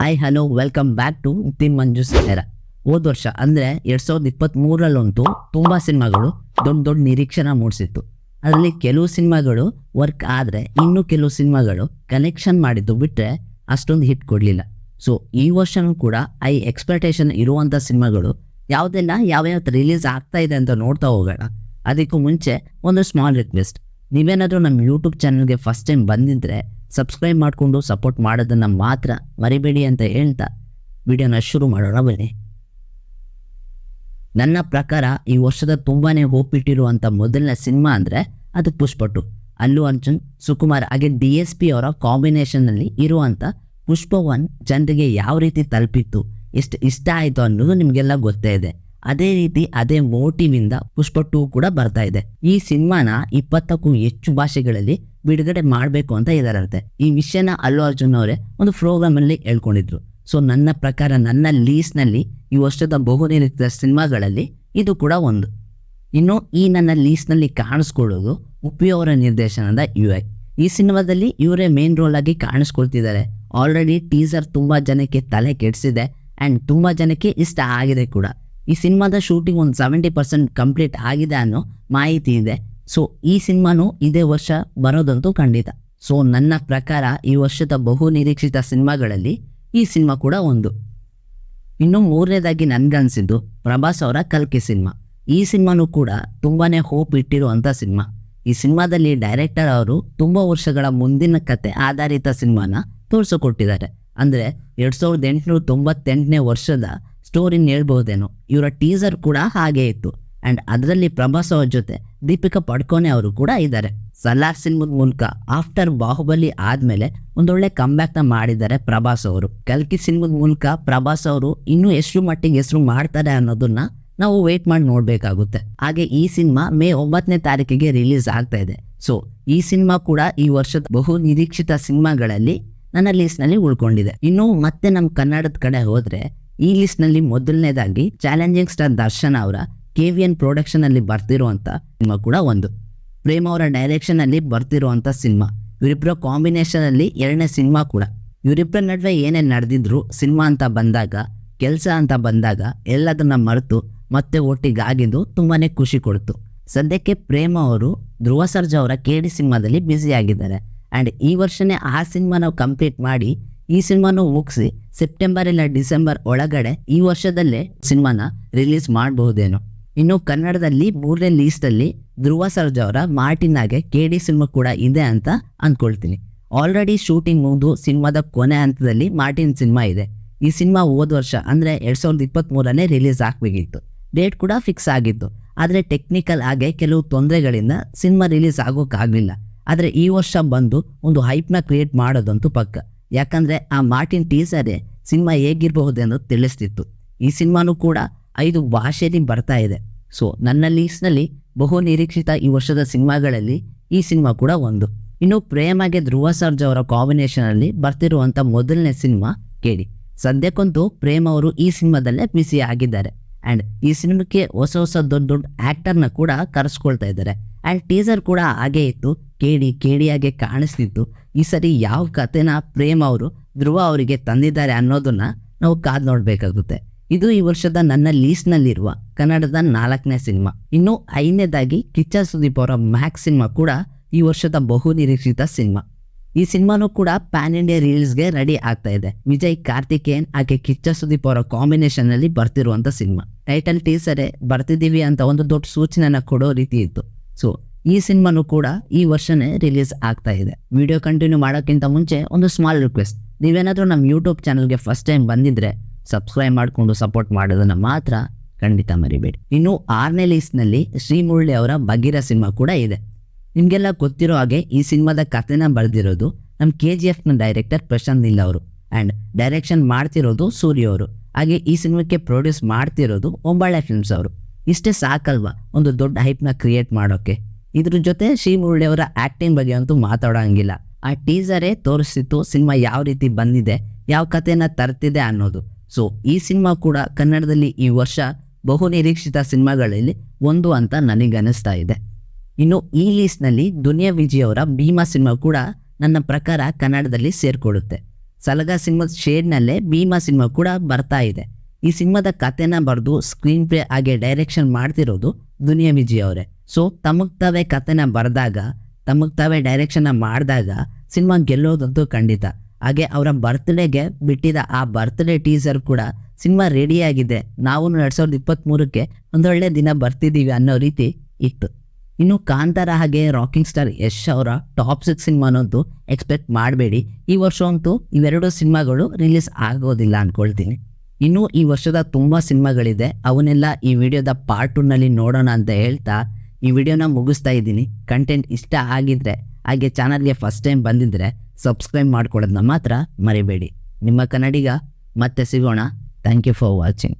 Hi hello welcome back to the Manju ಸಿನೇರ. ಹೋದ ವರ್ಷ ಅಂದರೆ 2023ರಲ್ಲಂತೂ ತುಂಬ ಸಿನಿಮಾಗಳು ದೊಡ್ಡ ನಿರೀಕ್ಷೆನ ಮೂಡಿಸಿತ್ತು. ಅದರಲ್ಲಿ ಕೆಲವು ಸಿನಿಮಾಗಳು ವರ್ಕ್ ಆದರೆ ಇನ್ನೂ ಕೆಲವು ಸಿನಿಮಾಗಳು ಕನೆಕ್ಷನ್ ಮಾಡಿದ್ದು ಬಿಟ್ಟರೆ ಅಷ್ಟೊಂದು ಹಿಟ್ ಕೊಡಲಿಲ್ಲ. ಸೊ ಈ ವರ್ಷನೂ ಕೂಡ ಎಕ್ಸ್ಪೆಕ್ಟೇಷನ್ ಇರುವಂಥ ಸಿನಿಮಾಗಳು ಯಾವುದೆಲ್ಲ ಯಾವ್ಯಾವ ರಿಲೀಸ್ ಆಗ್ತಾ ಇದೆ ಅಂತ ನೋಡ್ತಾ ಹೋಗೋಣ. ಅದಕ್ಕೂ ಮುಂಚೆ ಒಂದು ಸ್ಮಾಲ್ ರಿಕ್ವೆಸ್ಟ್, ನೀವೇನಾದರೂ ನಮ್ಮ ಯೂಟ್ಯೂಬ್ ಚಾನಲ್ಗೆ ಫಸ್ಟ್ ಟೈಮ್ ಬಂದಿದ್ದರೆ ಸಬ್ಸ್ಕ್ರೈಬ್ ಮಾಡಿಕೊಂಡು ಸಪೋರ್ಟ್ ಮಾಡೋದನ್ನು ಮಾತ್ರ ಮರಿಬೇಡಿ ಅಂತ ಹೇಳ್ತಾ ವಿಡಿಯೋನ ಶುರು ಮಾಡೋಣ ಬನ್ನಿ. ನನ್ನ ಪ್ರಕಾರ ಈ ವರ್ಷದ ತುಂಬಾ ಹೋಪ್ ಇಟ್ಟಿರುವಂಥ ಮೊದಲನೇ ಸಿನಿಮಾ ಅಂದರೆ ಅದು ಪುಷ್ಪ 2. ಅಲ್ಲು ಅರ್ಜುನ್, ಸುಕುಮಾರ್ ಹಾಗೆ DSP ಅವರ ಕಾಂಬಿನೇಷನ್ನಲ್ಲಿ ಇರುವಂಥ ಪುಷ್ಪ 1 ಜನರಿಗೆ ಯಾವ ರೀತಿ ತಲುಪಿತ್ತು, ಎಷ್ಟು ಇಷ್ಟ ಆಯಿತು ಅನ್ನೋದು ನಿಮಗೆಲ್ಲ ಗೊತ್ತೇ ಇದೆ. ಅದೇ ರೀತಿ ಅದೇ ಮೋಟಿವಿಂದ ಪುಷ್ಪ 2 ಕೂಡ ಬರ್ತಾ ಇದೆ. ಈ ಸಿನಿಮಾನ 20ಕ್ಕೂ ಹೆಚ್ಚು ಭಾಷೆಗಳಲ್ಲಿ ಬಿಡುಗಡೆ ಮಾಡಬೇಕು ಅಂತ ಇದಾರಂತೆ. ಈ ವಿಷಯನ ಅಲ್ಲು ಅರ್ಜುನ್ ಅವರೇ ಒಂದು ಪ್ರೋಗ್ರಾಮಲ್ಲಿ ಹೇಳ್ಕೊಂಡಿದ್ರು. ಸೊ ನನ್ನ ಪ್ರಕಾರ ನನ್ನ ಲೀಸ್ಟ್ನಲ್ಲಿ ಈ ವರ್ಷದ ಬಹುನಿರೀಕ್ಷಿತ ಸಿನಿಮಾಗಳಲ್ಲಿ ಇದು ಕೂಡ ಒಂದು. ಇನ್ನು ಈ ನನ್ನ ಲೀಸ್ಟ್ನಲ್ಲಿ ಕಾಣಿಸ್ಕೊಳ್ಳೋದು ಉಪ್ಪಿ ಅವರ ನಿರ್ದೇಶನದ UI. ಈ ಸಿನಿಮಾದಲ್ಲಿ ಇವರೇ ಮೇನ್ ರೋಲ್ ಆಗಿ ಕಾಣಿಸ್ಕೊಳ್ತಿದ್ದಾರೆ. ಆಲ್ರೆಡಿ ಟೀಸರ್ ತುಂಬ ಜನಕ್ಕೆ ತಲೆ ಕೆಡಿಸಿದೆ ಆ್ಯಂಡ್ ತುಂಬ ಜನಕ್ಕೆ ಇಷ್ಟ ಆಗಿದೆ ಕೂಡ. ಈ ಸಿನಿಮಾದ ಶೂಟಿಂಗ್ ಒಂದು 70% ಕಂಪ್ಲೀಟ್ ಆಗಿದೆ ಅನ್ನೋ ಮಾಹಿತಿ ಇದೆ. ಸೊ ಈ ಸಿನಿಮಾನು ಇದೇ ವರ್ಷ ಬರೋದಂತೂ ಖಂಡಿತ. ಸೊ ನನ್ನ ಪ್ರಕಾರ ಈ ವರ್ಷದ ಬಹು ನಿರೀಕ್ಷಿತ ಸಿನಿಮಾಗಳಲ್ಲಿ ಈ ಸಿನಿಮಾ ಕೂಡ ಒಂದು. ಇನ್ನು ಮೂರನೇದಾಗಿ ನನ್ಗನ್ಸಿದ್ದು ಪ್ರಭಾಸ್ ಅವರ ಕಲ್ಕಿ ಸಿನಿಮಾ. ಈ ಸಿನಿಮಾನೂ ಕೂಡ ತುಂಬಾ ಹೋಪ್ ಇಟ್ಟಿರುವಂಥ ಸಿನಿಮಾ. ಈ ಸಿನಿಮಾದಲ್ಲಿ ಡೈರೆಕ್ಟರ್ ಅವರು ತುಂಬ ವರ್ಷಗಳ ಮುಂದಿನ ಕತೆ ಆಧಾರಿತ ಸಿನಿಮಾನ ತೋರಿಸಿಕೊಟ್ಟಿದ್ದಾರೆ. ಅಂದರೆ 1898ನೇ ವರ್ಷದ ಸ್ಟೋರಿನ ಹೇಳ್ಬಹುದೇನೋ. ಇವರ ಟೀಸರ್ ಕೂಡ ಹಾಗೇ ಇತ್ತು ಆ್ಯಂಡ್ ಅದರಲ್ಲಿ ಪ್ರಭಾಸ್ ಅವ್ರ ಜೊತೆ ದೀಪಿಕಾ ಪಡ್ಕೋನೆ ಅವರು ಕೂಡ ಇದ್ದಾರೆ. ಸಲಾರ್ ಸಿನಿಮಾದ ಮೂಲಕ ಆಫ್ಟರ್ ಬಾಹುಬಲಿ ಆದಮೇಲೆ ಒಂದೊಳ್ಳೆ ಕಂಬ್ಯಾಕ್ನ ಮಾಡಿದ್ದಾರೆ ಪ್ರಭಾಸ್ ಅವರು. ಕಲ್ಕಿ ಸಿನಿಮಾದ ಮೂಲಕ ಪ್ರಭಾಸ್ ಅವರು ಇನ್ನೂ ಎಷ್ಟು ಮಟ್ಟಿಗೆ ಹೆಸರು ಮಾಡ್ತಾರೆ ಅನ್ನೋದನ್ನ ನಾವು ವೇಟ್ ಮಾಡಿ ನೋಡಬೇಕಾಗುತ್ತೆ. ಹಾಗೆ ಈ ಸಿನಿಮಾ ಮೇ 9ನೇ ತಾರೀಕಿಗೆ ರಿಲೀಸ್ ಆಗ್ತಾ ಇದೆ. ಸೊ ಈ ಸಿನಿಮಾ ಕೂಡ ಈ ವರ್ಷದ ಬಹು ನಿರೀಕ್ಷಿತ ಸಿನಿಮಾಗಳಲ್ಲಿ ನನ್ನ ಲೀಸ್ಟ್ನಲ್ಲಿ ಉಳ್ಕೊಂಡಿದೆ. ಇನ್ನು ಮತ್ತೆ ನಮ್ಮ ಕನ್ನಡದ ಕಡೆ ಹೋದರೆ ಈ ಲಿಸ್ಟ್ನಲ್ಲಿ ಮೊದಲನೇದಾಗಿ ಚಾಲೆಂಜಿಂಗ್ ಸ್ಟಾರ್ ದರ್ಶನ್ ಅವರ KVN ಪ್ರೊಡಕ್ಷನಲ್ಲಿ ಬರ್ತಿರುವಂಥ ಸಿನಿಮಾ ಕೂಡ ಒಂದು. ಪ್ರೇಮ್ ಅವರ ಡೈರೆಕ್ಷನಲ್ಲಿ ಬರ್ತಿರುವಂಥ ಸಿನಿಮಾ. ಇವರಿಬ್ಬರ ಕಾಂಬಿನೇಷನಲ್ಲಿ ಎರಡನೇ ಸಿನಿಮಾ ಕೂಡ. ಇವರಿಬ್ಬರ ನಡುವೆ ಏನೇನು ನಡೆದಿದ್ರು ಸಿನಿಮಾ ಅಂತ ಬಂದಾಗ, ಕೆಲಸ ಅಂತ ಬಂದಾಗ ಎಲ್ಲದನ್ನ ಮರೆತು ಮತ್ತೆ ಒಟ್ಟಿಗಾಗಿದ್ದು ತುಂಬಾ ಖುಷಿ ಕೊಡ್ತು. ಸದ್ಯಕ್ಕೆ ಪ್ರೇಮ್ ಅವರು ಧ್ರುವ ಸರ್ಜಾ ಅವರ KD ಸಿನಿಮಾದಲ್ಲಿ ಬ್ಯುಸಿ ಆಗಿದ್ದಾರೆ ಆ್ಯಂಡ್ ಈ ವರ್ಷನೇ ಆ ಸಿನಿಮಾನ ಕಂಪ್ಲೀಟ್ ಮಾಡಿ ಈ ಸಿನಿಮಾನು ಮುಗಿಸಿ ಸೆಪ್ಟೆಂಬರ್ ಇಲ್ಲ ಡಿಸೆಂಬರ್ ಒಳಗಡೆ ಈ ವರ್ಷದಲ್ಲೇ ಸಿನಿಮಾನ ರಿಲೀಸ್ ಮಾಡಬಹುದೇನೋ. ಇನ್ನು ಕನ್ನಡದಲ್ಲಿ ಮೂರನೇ ಲೀಸ್ಟಲ್ಲಿ ಧ್ರುವ ಸರ್ಜಾ ಅವರ ಮಾರ್ಟಿನಾಗೆ KD ಸಿನಿಮಾ ಕೂಡ ಇದೆ ಅಂತ ಅಂದ್ಕೊಳ್ತೀನಿ. ಆಲ್ರೆಡಿ ಶೂಟಿಂಗ್ ಮುಗಿದು ಸಿನಿಮಾದ ಕೊನೆ ಹಂತದಲ್ಲಿ ಮಾರ್ಟಿನ್ ಸಿನಿಮಾ ಇದೆ. ಈ ಸಿನಿಮಾ ಹೋದ ವರ್ಷ ಅಂದರೆ 2023ನೇ ರಿಲೀಸ್ ಆಗಬೇಕಿತ್ತು. ಡೇಟ್ ಕೂಡ ಫಿಕ್ಸ್ ಆಗಿತ್ತು. ಆದರೆ ಟೆಕ್ನಿಕಲ್ ಆಗಿ ಕೆಲವು ತೊಂದರೆಗಳಿಂದ ಸಿನಿಮಾ ರಿಲೀಸ್ ಆಗೋಕ್ಕಾಗಲಿಲ್ಲ. ಆದರೆ ಈ ವರ್ಷ ಬಂದು ಒಂದು ಹೈಪ್ನ ಕ್ರಿಯೇಟ್ ಮಾಡೋದಂತೂ ಪಕ್ಕ. ಯಾಕಂದರೆ ಆ ಮಾರ್ಟಿನ್ ಟೀಸರೇ ಸಿನಿಮಾ ಹೇಗಿರಬಹುದೆಂದು ತಿಳಿಸ್ತಿತ್ತು. ಈ ಸಿನಿಮಾನೂ ಕೂಡ 5 ಭಾಷೆಯಲ್ಲಿ ಬರ್ತಾ ಇದೆ. ಸೊ ನನ್ನ ಲೀಸ್ಟ್ನಲ್ಲಿ ಬಹು ನಿರೀಕ್ಷಿತ ಈ ವರ್ಷದ ಸಿನಿಮಾಗಳಲ್ಲಿ ಈ ಸಿನಿಮಾ ಕೂಡ ಒಂದು. ಇನ್ನು ಪ್ರೇಮಗೆ ಧ್ರುವ ಸರ್ಜಾ ಅವರ ಕಾಂಬಿನೇಷನಲ್ಲಿ ಬರ್ತಿರುವಂಥ ಮೊದಲನೇ ಸಿನಿಮಾ KD. ಸದ್ಯಕ್ಕಂತೂ ಪ್ರೇಮ್ ಅವರು ಈ ಸಿನಿಮಾದಲ್ಲೇ ಬ್ಯುಸಿ ಆಗಿದ್ದಾರೆ ಆ್ಯಂಡ್ ಈ ಸಿನಿಮಾಕ್ಕೆ ಹೊಸ ದೊಡ್ಡ ಆ್ಯಕ್ಟರ್ನ ಕೂಡ ಕರೆಸ್ಕೊಳ್ತಾ ಇದ್ದಾರೆ. ಆ್ಯಂಡ್ ಟೀಸರ್ ಕೂಡ ಹಾಗೇ ಇತ್ತು, KD ಹಾಗೆ ಕಾಣಿಸ್ತಿತ್ತು. ಈ ಸರಿ ಯಾವ ಕಥೆನ ಪ್ರೇಮ್ ಅವರು ಧ್ರುವ ಅವರಿಗೆ ತಂದಿದ್ದಾರೆ ಅನ್ನೋದನ್ನ ನಾವು ಕಾದು ನೋಡಬೇಕಾಗುತ್ತೆ. ಇದು ಈ ವರ್ಷದ ನನ್ನ ಲೀಸ್ಟ್ನಲ್ಲಿರುವ ಕನ್ನಡದ 4ನೇ ಸಿನಿಮಾ. ಇನ್ನು 5ನೇದಾಗಿ ಕಿಚ್ಚ ಸುದೀಪ್ ಅವರ ಮ್ಯಾಕ್ಸ್ ಸಿನಿಮಾ ಕೂಡ ಈ ವರ್ಷದ ಬಹು ನಿರೀಕ್ಷಿತ ಸಿನಿಮಾ. ಈ ಸಿನಿಮಾನೂ ಕೂಡ ಪ್ಯಾನ್ ಇಂಡಿಯಾ ರಿಲೀಸ್ಗೆ ರೆಡಿ ಆಗ್ತಾ ಇದೆ. ವಿಜಯ್ ಕಾರ್ತಿಕೇಯನ್ ಹಾಗೆ ಕಿಚ್ಚ ಸುದೀಪ್ ಅವರ ಕಾಂಬಿನೇಷನ್ನಲ್ಲಿ ಬರ್ತಿರುವಂಥ ಸಿನಿಮಾ. ಟೈಟಲ್ ಟೀಸರೇ ಬರ್ತಿದ್ದೀವಿ ಅಂತ ಒಂದು ದೊಡ್ಡ ಸೂಚನೆನ ಕೊಡೋ ರೀತಿ ಇತ್ತು. ಸೊ ಈ ಸಿನಿಮಾನೂ ಕೂಡ ಈ ವರ್ಷನೇ ರಿಲೀಸ್ ಆಗ್ತಾ ಇದೆ. ವಿಡಿಯೋ ಕಂಟಿನ್ಯೂ ಮಾಡೋಕ್ಕಿಂತ ಮುಂಚೆ ಒಂದು ಸ್ಮಾಲ್ ರಿಕ್ವೆಸ್ಟ್, ನೀವೇನಾದರೂ ನಮ್ಮ ಯೂಟ್ಯೂಬ್ ಚಾನಲ್ಗೆ ಫಸ್ಟ್ ಟೈಮ್ ಬಂದಿದ್ರೆ ಸಬ್ಸ್ಕ್ರೈಬ್ ಮಾಡಿಕೊಂಡು ಸಪೋರ್ಟ್ ಮಾಡೋದನ್ನು ಮಾತ್ರ ಖಂಡಿತ ಮರಿಬೇಡಿ. ಇನ್ನು 6ನೇ ಲೀಸ್ಟ್ನಲ್ಲಿ ಶ್ರೀಮುರಳಿ ಅವರ ಬಗೀರ ಸಿನಿಮಾ ಕೂಡ ಇದೆ. ನಿಮಗೆಲ್ಲ ಗೊತ್ತಿರೋ ಹಾಗೆ ಈ ಸಿನಿಮಾದ ಕಥೆನ ಬರೆದಿರೋದು ನಮ್ಮ KGFನ ಡೈರೆಕ್ಟರ್ ಪ್ರಶಾಂತ್ ನೀಲ್ ಅವರು ಆ್ಯಂಡ್ ಡೈರೆಕ್ಷನ್ ಮಾಡ್ತಿರೋದು ಸೂರ್ಯ ಅವರು. ಹಾಗೆ ಈ ಸಿನಿಮಾಕ್ಕೆ ಪ್ರೊಡ್ಯೂಸ್ ಮಾಡ್ತಿರೋದು ಒಂಬಾಳೆ ಫಿಲ್ಮ್ಸ್ ಅವರು. ಇಷ್ಟೇ ಸಾಕಲ್ವಾ ಒಂದು ದೊಡ್ಡ ಹೈಪ್ನ ಕ್ರಿಯೇಟ್ ಮಾಡೋಕ್ಕೆ. ಇದ್ರ ಜೊತೆ ಶ್ರೀಮುರಳಿ ಅವರ ಆ್ಯಕ್ಟಿಂಗ್ ಬಗ್ಗೆ ಅಂತೂ ಮಾತಾಡೋಂಗಿಲ್ಲ. ಆ ಟೀಸರೇ ತೋರಿಸ್ತಿತ್ತು ಸಿನಿಮಾ ಯಾವ ರೀತಿ ಬಂದಿದೆ, ಯಾವ ಕಥೆನ ತರ್ತಿದೆ ಅನ್ನೋದು. ಸೊ ಈ ಸಿನಿಮಾ ಕೂಡ ಕನ್ನಡದಲ್ಲಿ ಈ ವರ್ಷ ಬಹು ನಿರೀಕ್ಷಿತ ಸಿನಿಮಾಗಳಲ್ಲಿ ಒಂದು ಅಂತ ನನಗನ್ನಿಸ್ತಾ ಇದೆ. ಇನ್ನು ಈ ಲೀಸ್ಟ್ನಲ್ಲಿ ದುನಿಯಾ ವಿಜಯ್ ಅವರ ಭೀಮಾ ಸಿನಿಮಾ ಕೂಡ ನನ್ನ ಪ್ರಕಾರ ಕನ್ನಡದಲ್ಲಿ ಸೇರ್ಕೊಳ್ಳುತ್ತೆ. ಸಲಗ ಸಿನಿಮಾದ ಶೇಡ್ನಲ್ಲೇ ಭೀಮಾ ಸಿನಿಮಾ ಕೂಡ ಬರ್ತಾ ಇದೆ. ಈ ಸಿನಿಮಾದ ಕಥೆನ ಬರೆದು ಸ್ಕ್ರೀನ್ ಪ್ಲೇ ಹಾಗೆ ಡೈರೆಕ್ಷನ್ ಮಾಡ್ತಿರೋದು ದುನಿಯಾ ವಿಜಯ್ ಅವರೇ. ಸೊ ತಮಗ್ ತಾವೇ ಕಥೆನ ಬರೆದಾಗ, ತಮಗ್ ತಾವೇ ಡೈರೆಕ್ಷನ್ನ ಮಾಡಿದಾಗ ಸಿನಿಮಾ ಗೆಲ್ಲೋದಂತೂ ಖಂಡಿತ. ಹಾಗೆ ಅವರ ಬರ್ತ್ಡೇಗೆ ಬಿಟ್ಟಿದ್ದ ಆ ಬರ್ತ್ಡೇ ಟೀಸರ್ ಕೂಡ ಸಿನಿಮಾ ರೆಡಿಯಾಗಿದೆ, ನಾವು 2023ಕ್ಕೆ ಒಂದೊಳ್ಳೆ ದಿನ ಬರ್ತಿದ್ದೀವಿ ಅನ್ನೋ ರೀತಿ ಇತ್ತು. ಇನ್ನು ಕಾಂತಾರ ಹಾಗೆ ರಾಕಿಂಗ್ ಸ್ಟಾರ್ ಯಶ್ ಅವರ ಟಾಪ್ 6 ಸಿನಿಮಾನಂತೂ ಎಕ್ಸ್ಪೆಕ್ಟ್ ಮಾಡಬೇಡಿ. ಈ ವರ್ಷ ಅಂತೂ ಇವೆರಡು ಸಿನಿಮಾಗಳು ರಿಲೀಸ್ ಆಗೋದಿಲ್ಲ ಅಂದ್ಕೊಳ್ತೀನಿ. ಇನ್ನು ಈ ವರ್ಷದ ತುಂಬ ಸಿನಿಮಾಗಳಿದೆ, ಅವನ್ನೆಲ್ಲ ಈ ವಿಡಿಯೋದ ಪಾರ್ಟ್ 2ನಲ್ಲಿ ನೋಡೋಣ ಅಂತ ಹೇಳ್ತಾ ಈ ವಿಡಿಯೋನ ಮುಗಿಸ್ತಾ ಇದ್ದೀನಿ. ಕಂಟೆಂಟ್ ಇಷ್ಟ ಆಗಿದ್ರೆ ಹಾಗೆ ಚಾನಲ್ಗೆ ಫಸ್ಟ್ ಟೈಮ್ ಬಂದಿದ್ದರೆ ಸಬ್ಸ್ಕ್ರೈಬ್ ಮಾಡ್ಕೊಳ್ಳೋದನ್ನ ಮಾತ್ರ ಮರಿಬೇಡಿ. ನಿಮ್ಮ ಕನ್ನಡಿಗ ಮತ್ತೆ ಸಿಗೋಣ. Thank you for watching.